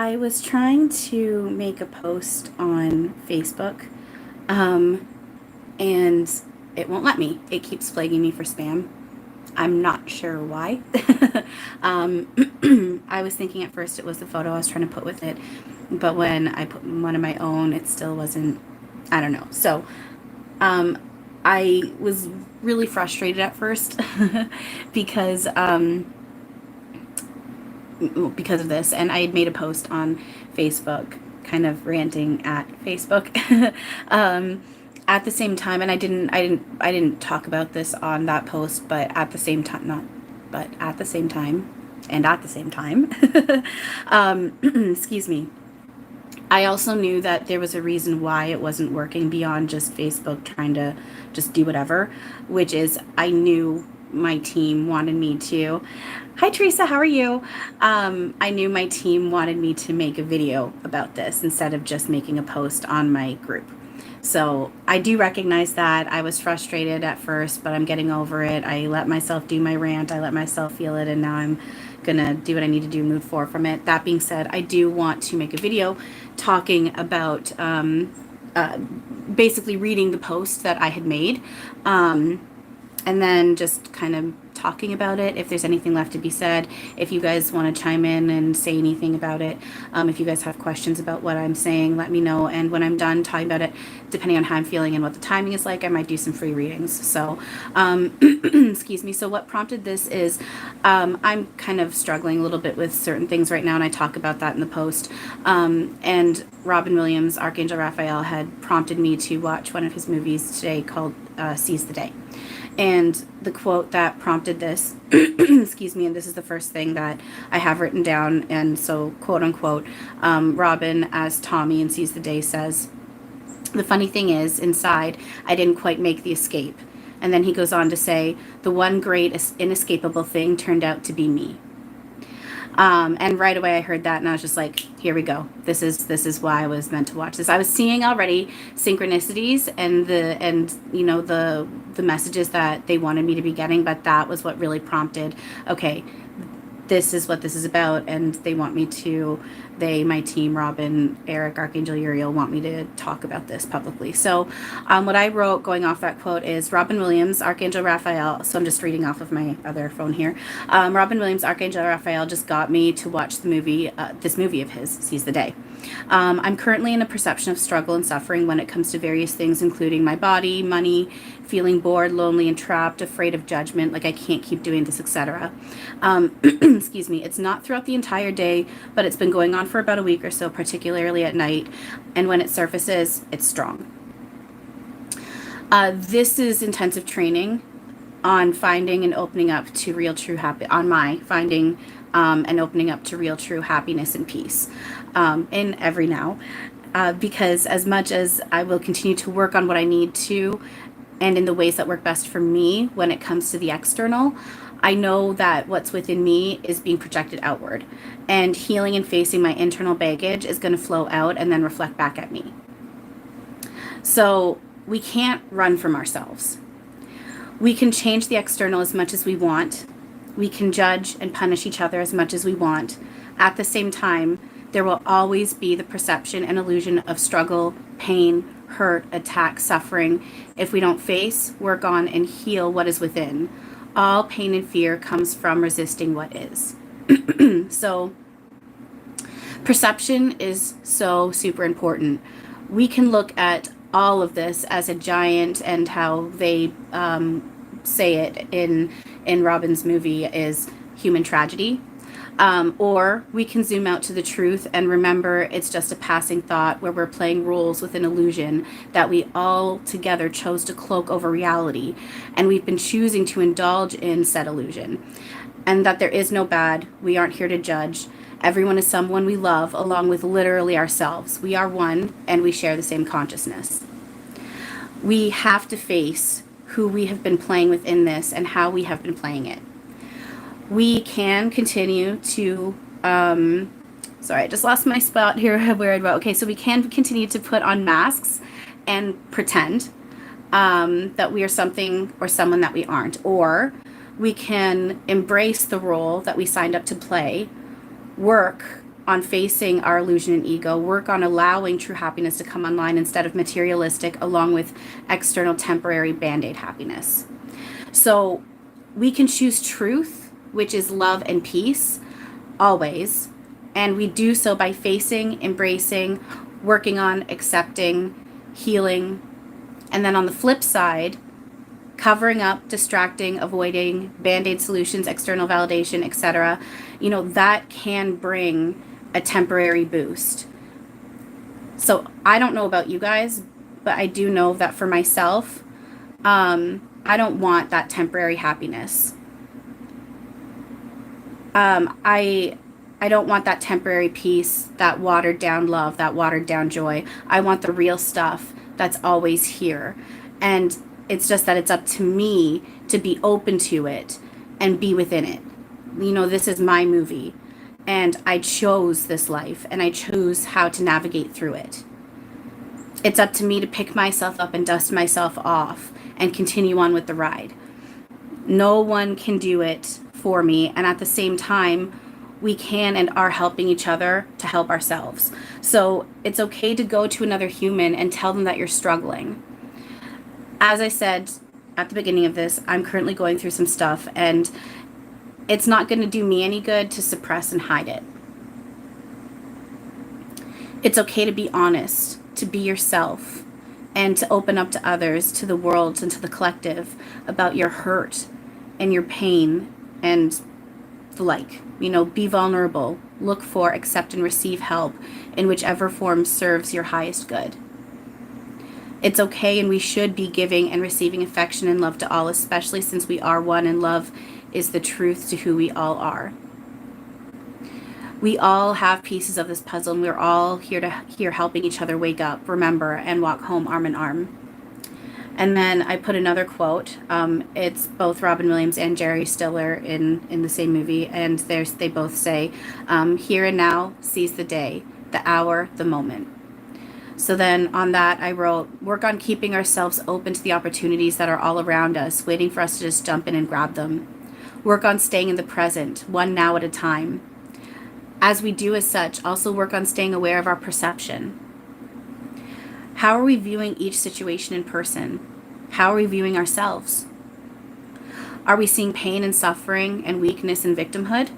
I was trying to make a post on Facebook, um, and it won't let me. It keeps flagging me for spam. I'm not sure why. I was thinking at first it was the photo I was trying to put with it, but when I put one of my own, it still wasn't. I don't know. So, um, I was really frustrated at first because because of this, and I had made a post on Facebook kind of ranting at Facebook um, at the same time, and I didn't talk about this on that post, but at the same time, not but at the same time, and at the same time, excuse me, I also knew that there was a reason why it wasn't working beyond just Facebook trying to just do whatever, which is I knew my team wanted me to. Hi, Teresa, how are you? I knew my team wanted me to make a video about this instead of just making a post on my group. So I do recognize that. I was frustrated at first, but I'm getting over it. I let myself do my rant, I let myself feel it, and now I'm gonna do what I need to do, move forward from it. That being said, I do want to make a video talking about uh, basically reading the post that I had made. And then just kind of talking about it. If there's anything left to be said, if you guys want to chime in and say anything about it, if you guys have questions about what I'm saying, let me know. And when I'm done talking about it, depending on how I'm feeling and what the timing is like, I might do some free readings. So, excuse me. So what prompted this is I'm kind of struggling a little bit with certain things right now, and I talk about that in the post. And Robin Williams, Archangel Raphael, had prompted me to watch one of his movies today called Seize the Day. And the quote that prompted this, excuse me, and this is the first thing that I have written down. And so, quote unquote, Robin, as Tommy in Seize the Day, says, "The funny thing is, inside, I didn't quite make the escape." And then he goes on to say, "The one great inescapable thing turned out to be me." And right away I heard that, and I was just like, here we go. This is why I was meant to watch this. I was seeing already synchronicities and the messages that they wanted me to be getting, but that was what really prompted, okay, this is what this is about, and my team, Robin, Eric, Archangel Uriel, want me to talk about this publicly. So what I wrote going off that quote is Robin Williams, Archangel Raphael. So I'm just reading off of my other phone here. Robin Williams, Archangel Raphael just got me to watch this movie of his, Seize the Day. I'm currently in a perception of struggle and suffering when it comes to various things, including my body, money, feeling bored, lonely, and trapped, afraid of judgment, like I can't keep doing this, etc. Excuse me. It's not throughout the entire day, but it's been going on for about a week or so, particularly at night. And when it surfaces, it's strong. This is intensive training on finding and opening up to real true and opening up to real true happiness and peace in every now. Because as much as I will continue to work on what I need to and in the ways that work best for me when it comes to the external, I know that what's within me is being projected outward, and healing and facing my internal baggage is going to flow out and then reflect back at me. So we can't run from ourselves. We can change the external as much as we want. We can judge and punish each other as much as we want. At the same time, there will always be the perception and illusion of struggle, pain, hurt, attack, suffering if we don't face, work on, and heal what is within. All pain and fear comes from resisting what is. So perception is so super important. We can look at all of this as a giant, and how they say it in Robin's movie is human tragedy. Or we can zoom out to the truth and remember it's just a passing thought where we're playing roles with an illusion that we all together chose to cloak over reality, and we've been choosing to indulge in said illusion. And that there is no bad, we aren't here to judge. Everyone is someone we love, along with literally ourselves. We are one, and we share the same consciousness. We have to face who we have been playing within this and how we have been playing it. We can continue to, sorry, I just lost my spot here where I'd wrote. Okay, so we can continue to put on masks and pretend that we are something or someone that we aren't. Or we can embrace the role that we signed up to play, work on facing our illusion and ego, work on allowing true happiness to come online instead of materialistic, along with external temporary band-aid happiness. So we can choose truth, which is love and peace, always. And we do so by facing, embracing, working on accepting, healing. And then on the flip side, covering up, distracting, avoiding, band-aid solutions, external validation, etc., that can bring a temporary boost. So I don't know about you guys, but I do know that for myself, I don't want that temporary happiness. I don't want that temporary peace, that watered down love, that watered down joy. I want the real stuff that's always here. And it's just that it's up to me to be open to it and be within it. This is my movie, and I chose this life, and I chose how to navigate through it. It's up to me to pick myself up and dust myself off and continue on with the ride. No one can do it for me, and at the same time, we can and are helping each other to help ourselves. So it's okay to go to another human and tell them that you're struggling. As I said at the beginning of this, I'm currently going through some stuff, and it's not going to do me any good to suppress and hide it. It's okay to be honest, to be yourself, and to open up to others, to the world, and to the collective about your hurt and your pain and the like. Be vulnerable, look for, accept, and receive help in whichever form serves your highest good. It's okay, and we should be giving and receiving affection and love to all, especially since we are one and love is the truth to who we all are. We all have pieces of this puzzle, and we're all here helping each other wake up, remember, and walk home arm in arm. And then I put another quote. It's both Robin Williams and Jerry Stiller in the same movie, and they both say, here and now, seize the day, the hour, the moment. So then on that, I wrote, work on keeping ourselves open to the opportunities that are all around us, waiting for us to just jump in and grab them. Work on staying in the present, one now at a time. As we do as such, also work on staying aware of our perception. How are we viewing each situation in person? How are we viewing ourselves? Are we seeing pain and suffering and weakness and victimhood?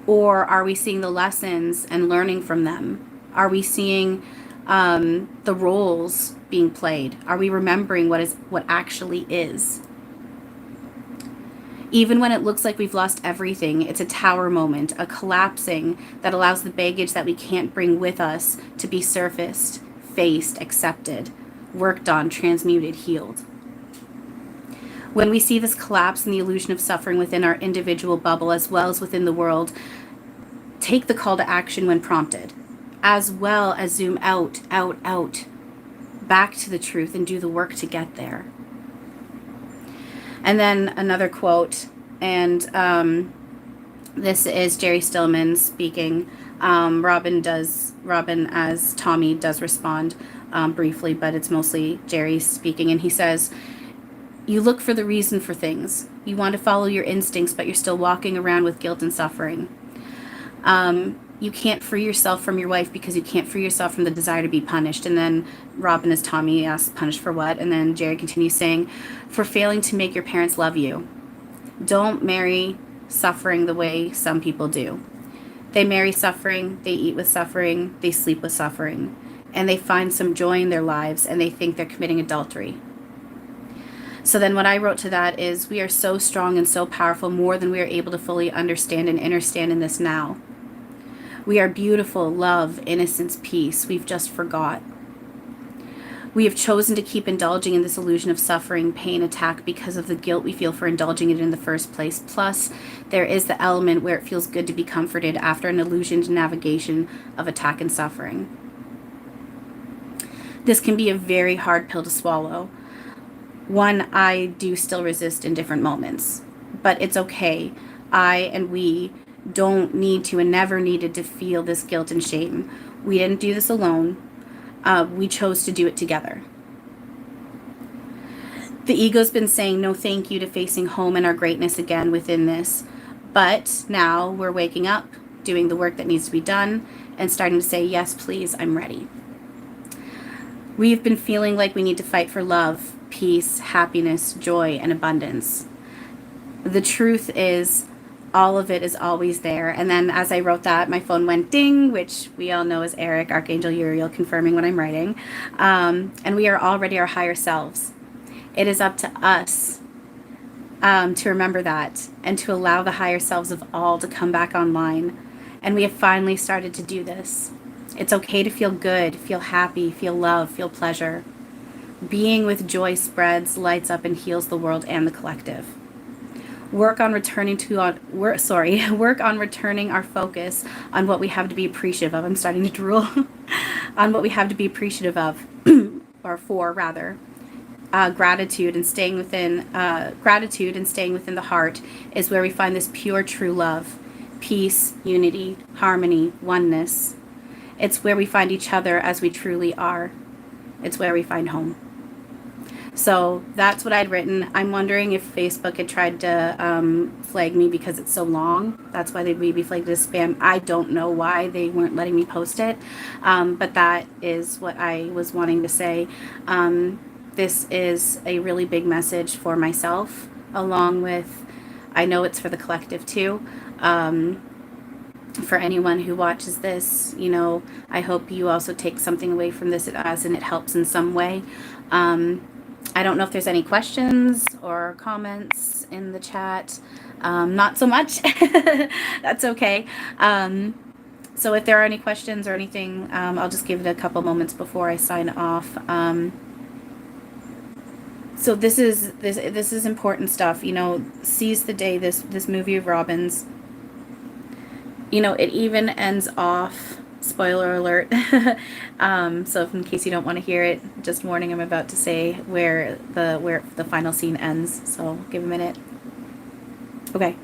Or are we seeing the lessons and learning from them? Are we seeing the roles being played? Are we remembering what actually is? Even when it looks like we've lost everything, it's a tower moment, a collapsing that allows the baggage that we can't bring with us to be surfaced, faced, accepted, worked on, transmuted, healed. When we see this collapse and the illusion of suffering within our individual bubble as well as within the world, take the call to action when prompted, as well as zoom out, back to the truth and do the work to get there. And then another quote, and this is Jerry Stillman speaking. Robin as Tommy does respond briefly, but it's mostly Jerry speaking, and he says, you look for the reason for things. You want to follow your instincts, but you're still walking around with guilt and suffering. You can't free yourself from your wife because you can't free yourself from the desire to be punished. And then Robin as Tommy asks, punished for what? And then Jerry continues saying, for failing to make your parents love you. Don't marry suffering the way some people do. They marry suffering, they eat with suffering, they sleep with suffering, and they find some joy in their lives, and they think they're committing adultery. So then what I wrote to that is, we are so strong and so powerful, more than we are able to fully understand and understand in this now. We are beautiful, love, innocence, peace. We've just forgot. We have chosen to keep indulging in this illusion of suffering, pain, attack because of the guilt we feel for indulging it in the first place. Plus, there is the element where it feels good to be comforted after an illusioned navigation of attack and suffering. This can be a very hard pill to swallow. One I do still resist in different moments, but it's okay. I and we don't need to and never needed to feel this guilt and shame. We didn't do this alone. We chose to do it together. The ego's been saying no thank you to facing home and our greatness again within this, but now we're waking up. doing the work that needs to be done, and starting to say, yes, please, I'm ready. We've been feeling like we need to fight for love, peace, happiness, joy, and abundance. The truth is, all of it is always there. And then as I wrote that, my phone went ding, which we all know is Eric, Archangel Uriel, confirming what I'm writing. And we are already our higher selves. It is up to us to remember that and to allow the higher selves of all to come back online. And we have finally started to do this. It's okay to feel good, feel happy, feel love, feel pleasure. Being with joy spreads, lights up, and heals the world and the collective. Work on returning our focus on what we have to be appreciative of. I'm starting to drool. On what we have to be appreciative of, or for rather. Gratitude and staying within the heart is where we find this pure, true love, peace, unity, harmony, oneness. It's where we find each other as we truly are. It's where we find home. So that's what I'd written. I'm wondering if Facebook had tried to flag me because it's so long. That's why they'd maybe flagged as spam. I don't know why they weren't letting me post it. But that is what I was wanting to say. This is a really big message for myself, along with, I know it's for the collective too. For anyone who watches this, I hope you also take something away from this as and it helps in some way. I don't know if there's any questions or comments in the chat. Not so much. That's okay. So if there are any questions or anything, I'll just give it a couple moments before I sign off. So this is important stuff. Seize the day. This movie of Robin's. It even ends off. Spoiler alert. So if in case you don't want to hear it, just warning, I'm about to say where the final scene ends. So give a minute. Okay.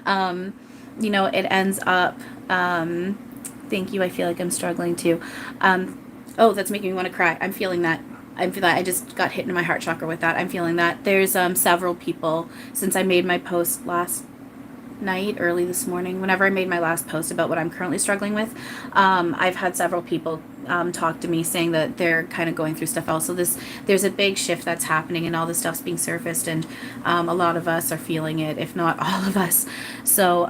It ends up. Thank you. I feel like I'm struggling too. Oh, that's making me want to cry. I'm feeling that. I just got hit in my heart chakra with that. I'm feeling that. There's several people since I made my post last night, early this morning, whenever I made my last post about what I'm currently struggling with. I've had several people talk to me saying that they're kind of going through stuff also. There's a big shift that's happening and all this stuff's being surfaced, and a lot of us are feeling it, if not all of us. So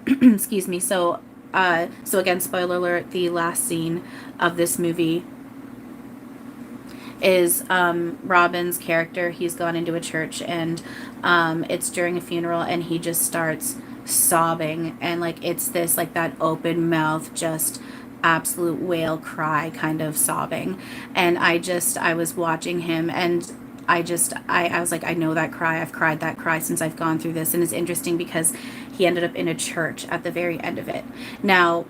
excuse me. So again, spoiler alert, the last scene of this movie is Robin's character. He's gone into a church, and it's during a funeral, and he just starts sobbing, and it's this that open mouth, just absolute whale cry kind of sobbing. And I was watching him, and I was like, I know that cry. I've cried that cry since I've gone through this. And it's interesting because he ended up in a church at the very end of it. Now,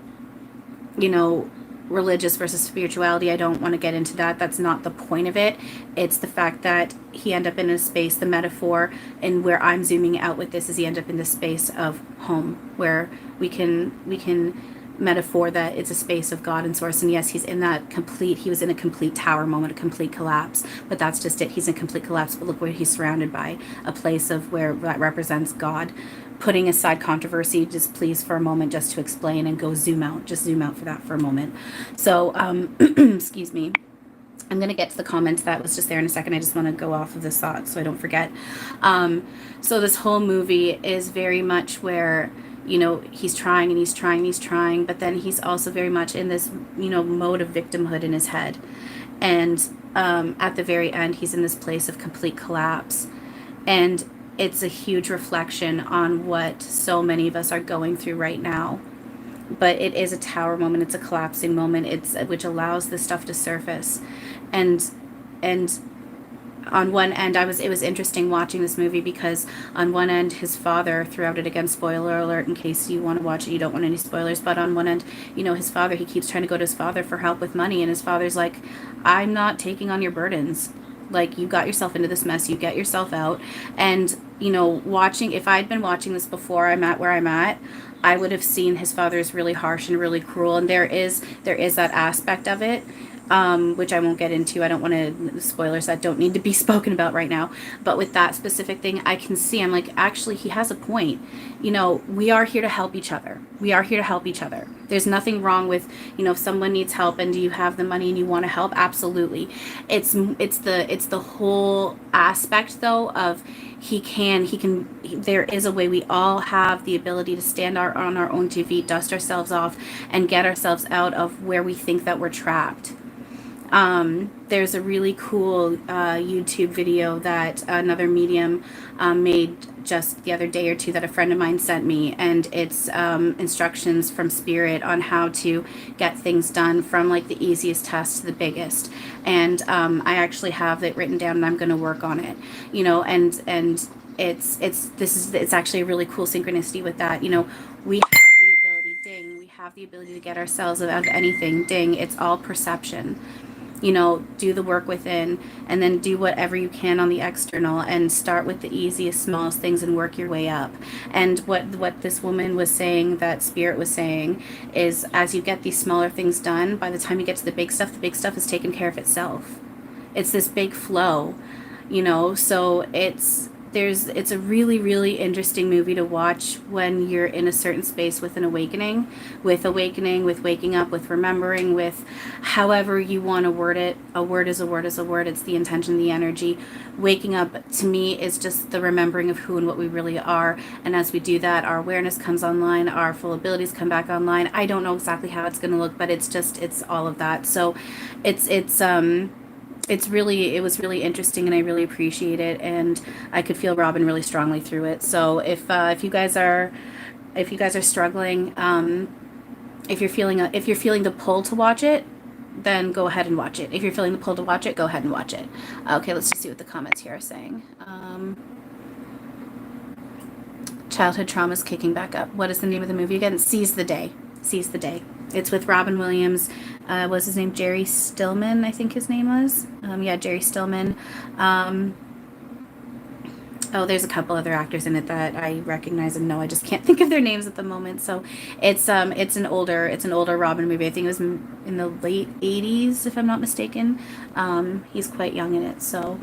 religious versus spirituality, I don't want to get into that. That's not the point of it. It's the fact that he ended up in a space, the metaphor, and where I'm zooming out with this is he ended up in the space of home, where we can metaphor that it's a space of God and source. And yes, he was in a complete tower moment, a complete collapse, but that's just it. He's in complete collapse, but look where he's surrounded by, a place of where that represents God. Putting aside controversy, just please for a moment, just to explain and zoom out for that for a moment. So, excuse me. I'm going to get to the comments that was just there in a second. I just want to go off of this thought so I don't forget. So this whole movie is very much where, he's trying and he's trying and he's trying, but then he's also very much in this, mode of victimhood in his head. And at the very end, he's in this place of complete collapse. And it's a huge reflection on what so many of us are going through right now. But it is a tower moment. It's a collapsing moment. Which allows this stuff to surface. And on one end, it was interesting watching this movie because on one end, his father, throughout it again, spoiler alert, in case you want to watch it, you don't want any spoilers, but on one end, his father, he keeps trying to go to his father for help with money, and his father's like, I'm not taking on your burdens. You got yourself into this mess, you get yourself out. And, if I'd been watching this before I'm at where I'm at, I would have seen his father as really harsh and really cruel. And there is that aspect of it. which I won't get into. I don't want to, spoilers that don't need to be spoken about right now. But with that specific thing, I can see, I'm like, actually, he has a point. You know, we are here to help each other. We are here to help each other. There's nothing wrong with, you know, if someone needs help and do you have the money and you want to help? Absolutely. It's the whole aspect though of there is a way. We all have the ability to stand on our own 2 feet, dust ourselves off, and get ourselves out of where we think that we're trapped. There's a really cool YouTube video that another medium made just the other day or two that a friend of mine sent me, and it's instructions from spirit on how to get things done, from like the easiest task to the biggest. And I actually have it written down, and I'm going to work on it, you know. And it's actually a really cool synchronicity with that. You know, we have the ability, ding, we have the ability to get ourselves out of anything, ding. It's all perception. You know, do the work within, and then do whatever you can on the external, and start with the easiest, smallest things and work your way up. And what this woman was saying, that spirit was saying, is as you get these smaller things done, by the time you get to the big stuff is taken care of itself. It's this big flow, you know. So it's a really, really interesting movie to watch when you're in a certain space with an awakening, with waking up, with remembering, with however you want to word it. A word is a word is a word. It's the intention, the energy. Waking up to me is just the remembering of who and what we really are. And as we do that, our awareness comes online, our full abilities come back online. I don't know exactly how it's going to look, but it's all of that. So it was really interesting, and I really appreciate it, and I could feel Robin really strongly through it. So if you guys are struggling, if you're feeling the pull to watch it, then go ahead and watch it. If you're feeling the pull to watch it, go ahead and watch it. Okay, let's just see what the comments here are saying. Childhood trauma's kicking back up. What is the name of the movie again? Seize the Day. Seize the Day. It's with Robin Williams. Was his name Jerry Stillman? I think his name was. Yeah, Jerry Stillman. Oh, there's a couple other actors in it that I recognize and know. I just can't think of their names at the moment. So it's an older Robin movie. I think it was in the late 80s, if I'm not mistaken. He's quite young in it. So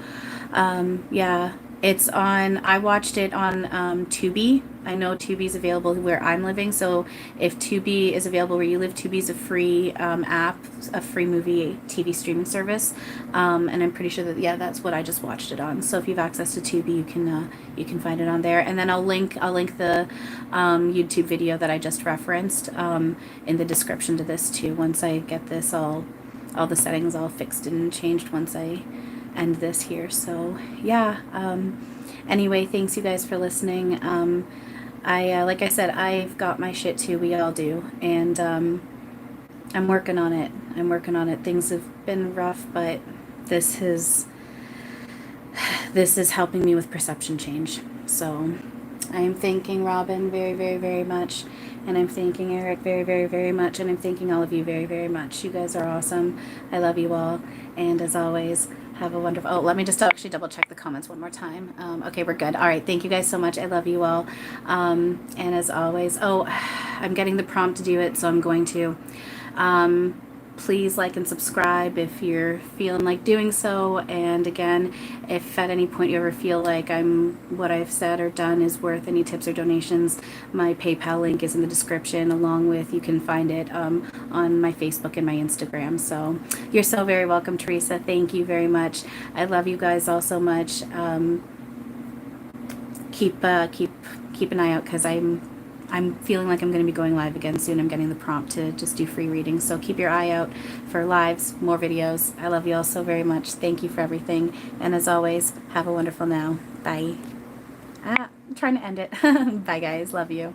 yeah. It's on, I watched it on Tubi. I know Tubi's available where I'm living. So if Tubi is available where you live, Tubi's a free app, a free movie TV streaming service. And I'm pretty sure that, yeah, that's what I just watched it on. So if you have access to Tubi, you can find it on there. And then I'll link the YouTube video that I just referenced in the description to this too. Once I get this all the settings all fixed and changed once I end this here. So yeah, anyway, thanks you guys for listening. I like I said, I've got my shit too. We all do, and I'm working on it. Things have been rough, but this is helping me with perception change. So I am thanking Robin very, very, very much, and I'm thanking Eric very, very, very much, and I'm thanking all of you very, very much. You guys are awesome. I love you all, and as always, have a wonderful... Oh, let me just actually double check the comments one more time. Okay, we're good. All right, thank you guys so much. I love you all. And as always... Oh, I'm getting the prompt to do it, so I'm going to. Please like and subscribe if you're feeling like doing so. And again, if at any point you ever feel like what I've said or done is worth any tips or donations, my PayPal link is in the description, along with, you can find it on my Facebook and my Instagram. So you're so very welcome, Teresa. Thank you very much. I love you guys all so much. Keep an eye out, because I'm feeling like I'm going to be going live again soon. I'm getting the prompt to just do free readings. So keep your eye out for lives, more videos. I love you all so very much. Thank you for everything. And as always, have a wonderful now. Bye. I'm trying to end it. Bye, guys. Love you.